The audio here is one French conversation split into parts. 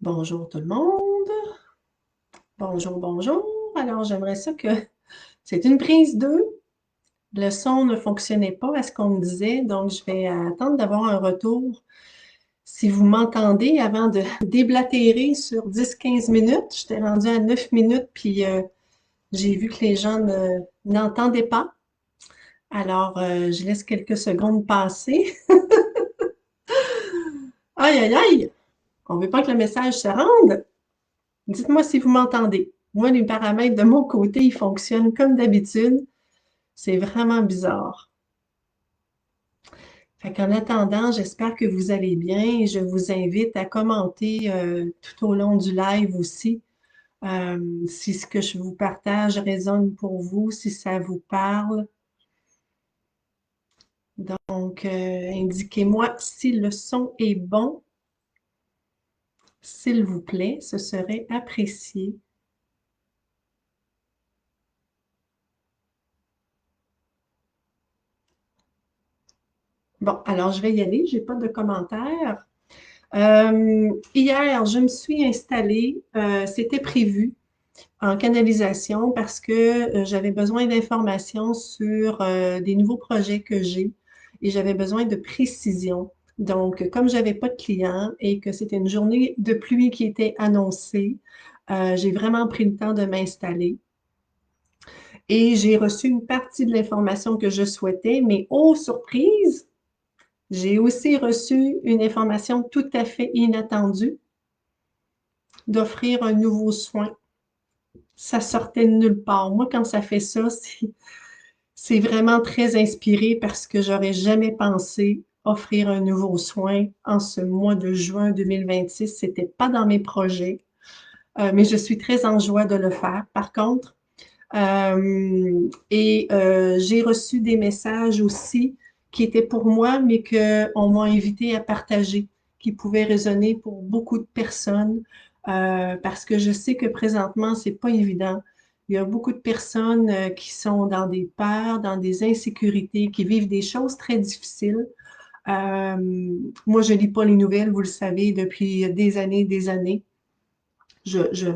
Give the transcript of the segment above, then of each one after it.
Bonjour tout le monde. Bonjour, bonjour. Alors, j'aimerais ça que c'est une prise 2. Le son ne fonctionnait pas à ce qu'on me disait, donc je vais attendre d'avoir un retour. Si vous m'entendez avant de déblatérer sur 10-15 minutes, j'étais rendue à 9 minutes, puis j'ai vu que les gens n'entendaient pas. Alors, je laisse quelques secondes passer. Aïe, aïe, aïe! On veut pas que le message se rende. Dites-moi si vous m'entendez. Moi, les paramètres de mon côté, ils fonctionnent comme d'habitude. C'est vraiment bizarre. Fait qu'en attendant, j'espère que vous allez bien et je vous invite à commenter tout au long du live aussi si ce que je vous partage résonne pour vous, si ça vous parle. Donc, indiquez-moi si le son est bon, s'il vous plaît, ce serait apprécié. Bon, alors je vais y aller, j'ai pas de commentaires. Hier, je me suis installée, c'était prévu en canalisation parce que j'avais besoin d'informations sur des nouveaux projets que j'ai et j'avais besoin de précision. Donc, comme j'avais pas de clients et que c'était une journée de pluie qui était annoncée, j'ai vraiment pris le temps de m'installer et j'ai reçu une partie de l'information que je souhaitais, mais oh, surprise, j'ai aussi reçu une information tout à fait inattendue d'offrir un nouveau soin. Ça sortait de nulle part. Moi, quand ça fait ça, c'est vraiment très inspiré parce que j'aurais jamais pensé offrir un nouveau soin en ce mois de juin 2026. C'était pas dans mes projets, mais je suis très en joie de le faire. Par contre, j'ai reçu des messages aussi qui étaient pour moi, mais qu'on m'a invité à partager, qui pouvaient résonner pour beaucoup de personnes, parce que je sais que présentement, c'est pas évident. Il y a beaucoup de personnes qui sont dans des peurs, dans des insécurités, qui vivent des choses très difficiles. Euh, Moi, je lis pas les nouvelles, vous le savez, depuis des années. Je, je,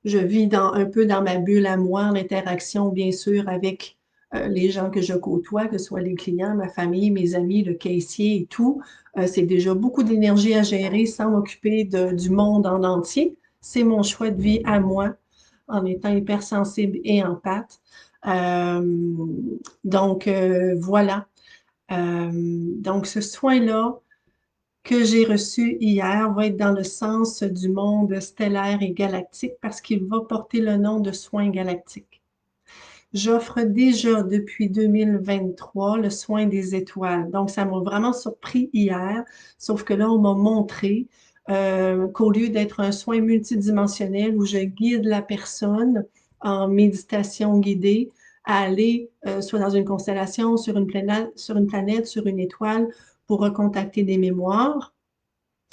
je vis un peu dans ma bulle à moi, l'interaction, bien sûr, avec les gens que je côtoie, que ce soit les clients, ma famille, mes amis, le caissier et tout. C'est déjà beaucoup d'énergie à gérer sans m'occuper du monde en entier. C'est mon choix de vie à moi, en étant hypersensible et empathe. Euh, donc, voilà. Donc, ce soin-là, que j'ai reçu hier va être dans le sens du monde stellaire et galactique parce qu'il va porter le nom de soins galactiques. J'offre déjà depuis 2023 le soin des étoiles. Donc, ça m'a vraiment surpris hier, sauf que là, on m'a montré qu'au lieu d'être un soin multidimensionnel où je guide la personne en méditation guidée à aller soit dans une constellation, sur une étoile pour recontacter des mémoires,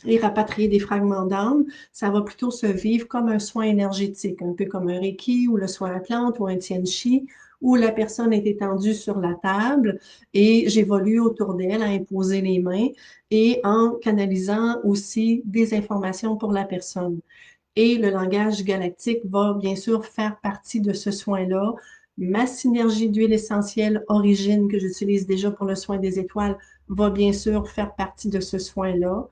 et rapatrier des fragments d'âme, ça va plutôt se vivre comme un soin énergétique, un peu comme un Reiki ou le soin à plante ou un Tianchi, où la personne est étendue sur la table et j'évolue autour d'elle à imposer les mains et en canalisant aussi des informations pour la personne. Et le langage galactique va bien sûr faire partie de ce soin-là. Ma synergie d'huile essentielle origine que j'utilise déjà pour le soin des étoiles va bien sûr faire partie de ce soin-là.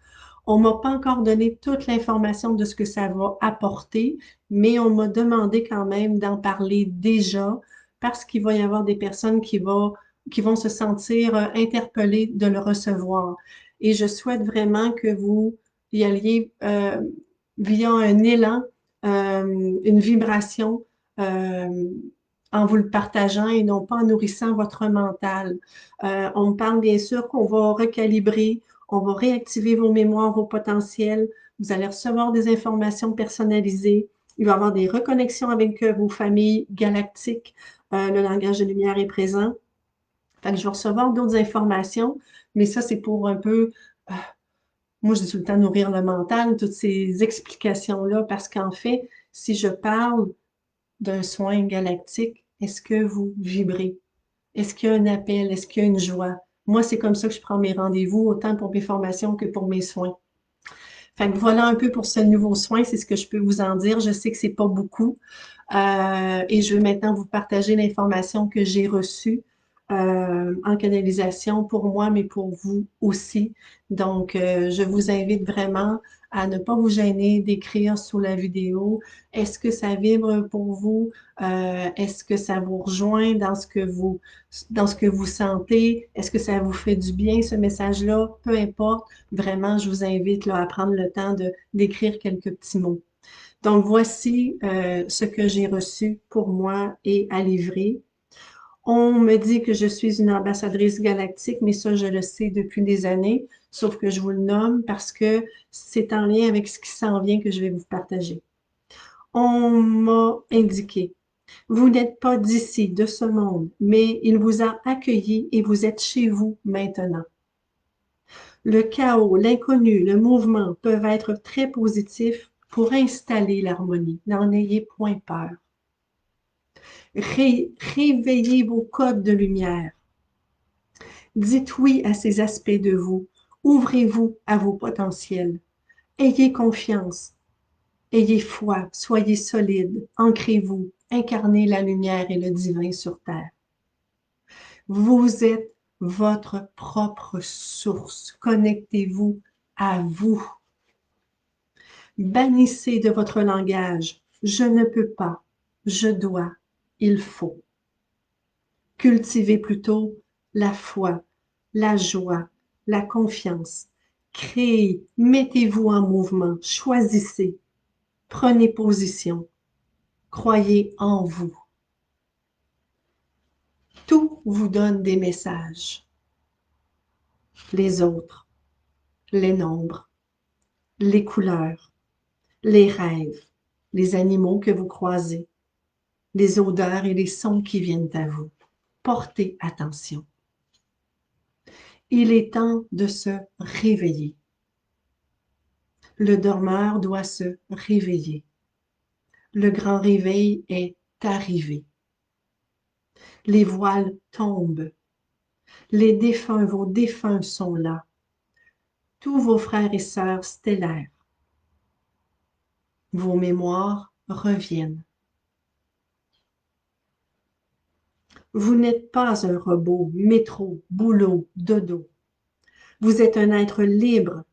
On m'a pas encore donné toute l'information de ce que ça va apporter, mais on m'a demandé quand même d'en parler déjà parce qu'il va y avoir des personnes qui vont se sentir interpellées de le recevoir. Et je souhaite vraiment que vous y alliez via un élan, une vibration euh, en vous le partageant et non pas en nourrissant votre mental. On me parle bien sûr qu'on va recalibrer, on va réactiver vos mémoires, vos potentiels. Vous allez recevoir des informations personnalisées. Il va y avoir des reconnexions avec vos familles galactiques. Le langage de lumière est présent. Fait que je vais recevoir d'autres informations, mais ça, c'est pour un peu moi, je dis tout le temps nourrir le mental, toutes ces explications-là, parce qu'en fait, si je parle d'un soin galactique, est-ce que vous vibrez? Est-ce qu'il y a un appel? Est-ce qu'il y a une joie? Moi, c'est comme ça que je prends mes rendez-vous, autant pour mes formations que pour mes soins. Fait que voilà un peu pour ce nouveau soin, c'est ce que je peux vous en dire. Je sais que c'est pas beaucoup. Et je veux maintenant vous partager l'information que j'ai reçue en canalisation pour moi, mais pour vous aussi. Donc, je vous invite vraiment à ne pas vous gêner d'écrire sous la vidéo. Est-ce que ça vibre pour vous? Est-ce que ça vous rejoint dans ce que vous sentez? Est-ce que ça vous fait du bien, ce message-là? Peu importe. Vraiment, je vous invite là, à prendre le temps d'écrire quelques petits mots. Donc, voici ce que j'ai reçu pour moi et à livrer. On me dit que je suis une ambassadrice galactique, mais ça, je le sais depuis des années, sauf que je vous le nomme parce que c'est en lien avec ce qui s'en vient que je vais vous partager. On m'a indiqué, vous n'êtes pas d'ici, de ce monde, mais il vous a accueilli et vous êtes chez vous maintenant. Le chaos, l'inconnu, le mouvement peuvent être très positifs pour installer l'harmonie. N'en ayez point peur. Réveillez vos codes de lumière. Dites oui à ces aspects de vous. Ouvrez-vous à vos potentiels. Ayez confiance. Ayez foi. Soyez solide. Ancrez-vous. Incarnez la lumière et le divin sur terre. Vous êtes votre propre source. Connectez-vous à vous. Bannissez de votre langage « je ne peux pas »,« je dois »,« il faut ». Cultivez plutôt la foi, la joie, la confiance. Créez, mettez-vous en mouvement, choisissez, prenez position, croyez en vous. Tout vous donne des messages. Les autres, les nombres, les couleurs, les rêves, les animaux que vous croisez, les odeurs et les sons qui viennent à vous. Portez attention. Il est temps de se réveiller. Le dormeur doit se réveiller. Le grand réveil est arrivé. Les voiles tombent. Les défunts, vos défunts sont là. Tous vos frères et sœurs stellaires. Vos mémoires reviennent. Vous n'êtes pas un robot, métro, boulot, dodo. Vous êtes un être libre.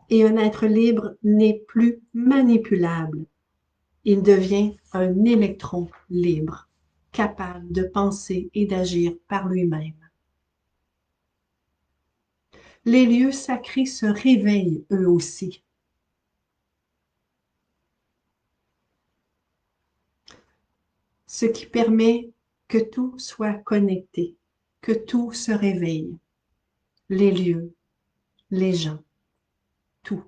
Et un être libre n'est plus manipulable. Il devient un électron libre, capable de penser et d'agir par lui-même. Les lieux sacrés se réveillent eux aussi. Ce qui permet que tout soit connecté, que tout se réveille. Les lieux, les gens, tout.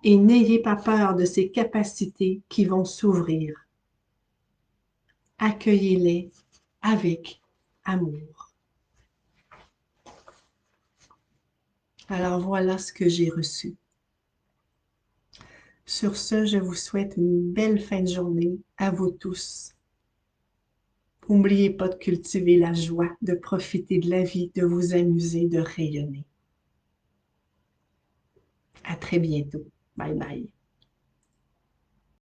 Et n'ayez pas peur de ces capacités qui vont s'ouvrir. Accueillez-les avec amour. Alors voilà ce que j'ai reçu. Sur ce, je vous souhaite une belle fin de journée à vous tous. N'oubliez pas de cultiver la joie, de profiter de la vie, de vous amuser, de rayonner. À très bientôt. Bye bye.